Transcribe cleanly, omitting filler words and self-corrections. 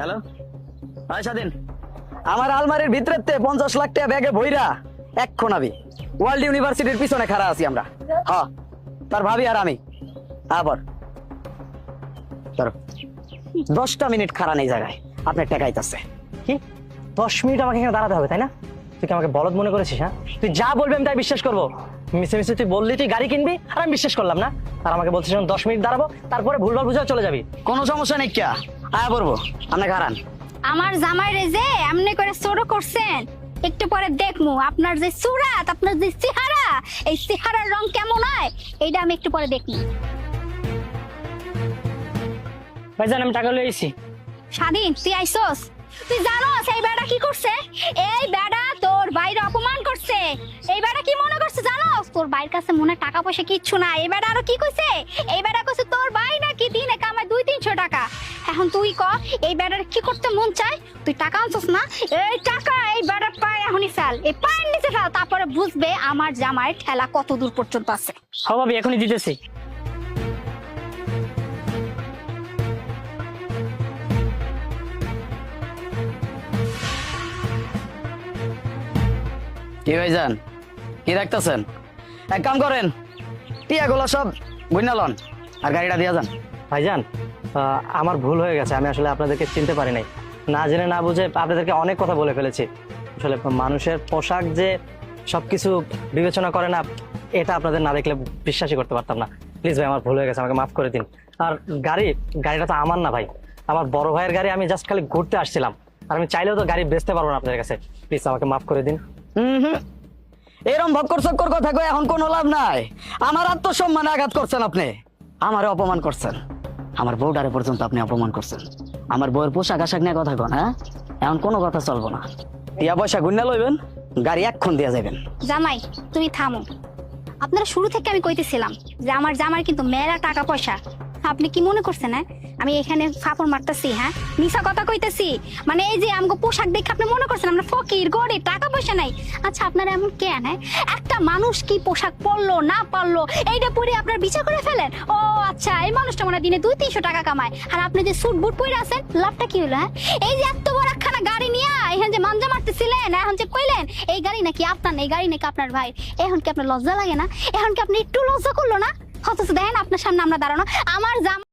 Hello, হ্যাঁ স্বাধীন। আমার আলমারির ভিতরে 50 লাখ টাকা ব্যাগে ভইরা এক্ষণ আমি ওয়ার্ল্ড ইউনিভার্সিটির পিছনে খাড়া আছি আমরা। হ্যাঁ, তার ভাবি আর আমি। আবার 10টা মিনিট খাড়া নেই জায়গায়, আপনার টাকাইতেছে। কি 10 মিনিট আমাকে এখানে দাঁড়াতে হবে, তাই না? তুই কি আমাকে বলদ মনে করেছিস? হ্যাঁ, তুই যা বলবি আমি তাই বিশ্বাস করবো। মিশে মিশে তুই বললি তুই গাড়ি কিনবি, আর আমি বিশ্বাস করলাম না। আর আমাকে বলছিস 10 মিনিট দাঁড়াবো, তারপরে ভুলভাল বুঝে চলে যাবি। কোনো সমস্যা নেই, কিয়া আয়া পড়বো, আপনাকে হারান। আমার জামাই রে যে এমনি করে শুরু করছেন, একটু পরে দেখমু আপনার যে সুরাত, আপনার যে চেহারা, এই চেহারার রং কেমন হয় এইটা আমি একটু পরে দেখমু। ভাইজান আমি টাকা লয়ে এসেছি। স্বাধীন, তুই আইসোস? তুই জানোস এই বেড়া কি করছে? এই বেড়া তোর বাইরে অপমান করছে। এই বেড়া কি মনে করছে জানোস? তোর বাইর কাছে মনে টাকা পয়সা কিচ্ছু নাই। এই বেড়া আরো কি কইছে? এই বেড়া কইছে তোর ভাই নাকি দিনে কামায় 200-300 টাকা। এখন তুই ক এই বেড়ার কি করতে মন চায়? তুই টাকা আনছস না? এই টাকা এই বেড়ার পায়ে এখনই ফেল, এই পায়ের নিচে ফেল, তারপরে বুঝবে আমার জামাইয়ের ঠেলা কত দূর পর্যন্ত আছে। হ্যাঁ ভাবি, এখনই দিতেছি। কি ভাইজান, কি দেখতেছেন? এক কাম করেন, টিয়াগুলো সব বুঝনা লন আর গাড়িটা দিয়া যান। ভাইজান আমার ভুল হয়ে গেছে, আমি আসলে আপনাদেরকে চিনতে পারি নাই। না জেনে না বুঝে আপনাদেরকে অনেক কথা বলে ফেলেছি। আসলে মানুষের পোশাক যে সবকিছু বিবেচনা করে না, এটা আপনাদের না দেখলে বিশ্বাসই করতে পারতাম না। প্লিজ ভাই, আমার ভুল হয়ে গেছে, আমাকে মাফ করে দিন। আর গাড়িটা তো আমার না ভাই, আমার বড় ভাইয়ের গাড়ি। আমি জাস্ট খালি ঘুরতে আসছিলাম, আর আমি চাইলেও তো গাড়ি বেচতে পারবো না আপনাদের কাছে। প্লিজ আমাকে মাফ করে দিন। এরম ভক্কর চক্কর কথা কয়ে এখন কোনো লাভ নাই। আমার আত্মসম্মানে আঘাত করছেন আপনি, আমারে অপমান করছেন, আমার বউডারে পর্যন্ত আপনি অপমান করছেন। আমার বউয়ের পোশাক আশাক নিয়ে কথা কন, হ্যাঁ? এখন কোনো কথা চলবো না। টিয়া পয়সা গুন্না লইবেন, গাড়ি এক্ষণ দিয়া যাবেন। জামাই তুমি থামো। আপনারা শুরু থেকে আমি কইতেছিলাম যে আমার জামাই কিন্তু মেলা টাকা পয়সা। আপনি কি মনে করছেন হ্যাঁ আমি এখানে ফাপড় মারতেছি? হ্যাঁ, মিছা কথা কইতেছি? মানে এই যে আমগো পোশাক দেখে আপনি মনে করছেন আমরা ফকির গরিব, টাকা পয়সা নাই? আচ্ছা আপনারা এমন কেন? হ্যাঁ, একটা মানুষ কি পোশাক পরলো না পারলো এইটা পরে আপনার বিচার করে ফেলেন? ও আচ্ছা, এই মানুষটা মনে দিনে 200-300 টাকা কামায়, আর আপনি যে স্যুট বুট পরে আছেন, লাভটা কি হলো? হ্যাঁ, এই যে এত বড় একখানা গাড়ি নিয়ে এখানে যে মাঞ্জা মারতেছিলেন, এখন যে কইলেন এই গাড়ি নাকি আপনার, এই গাড়ি নাকি আপনার ভাই, এখন কি আপনার লজ্জা লাগে না? এখন কি আপনি একটু লজ্জা করলো না? অথচ দেখেন আপনার সামনে আমরা দাঁড়ানো, আমার জামা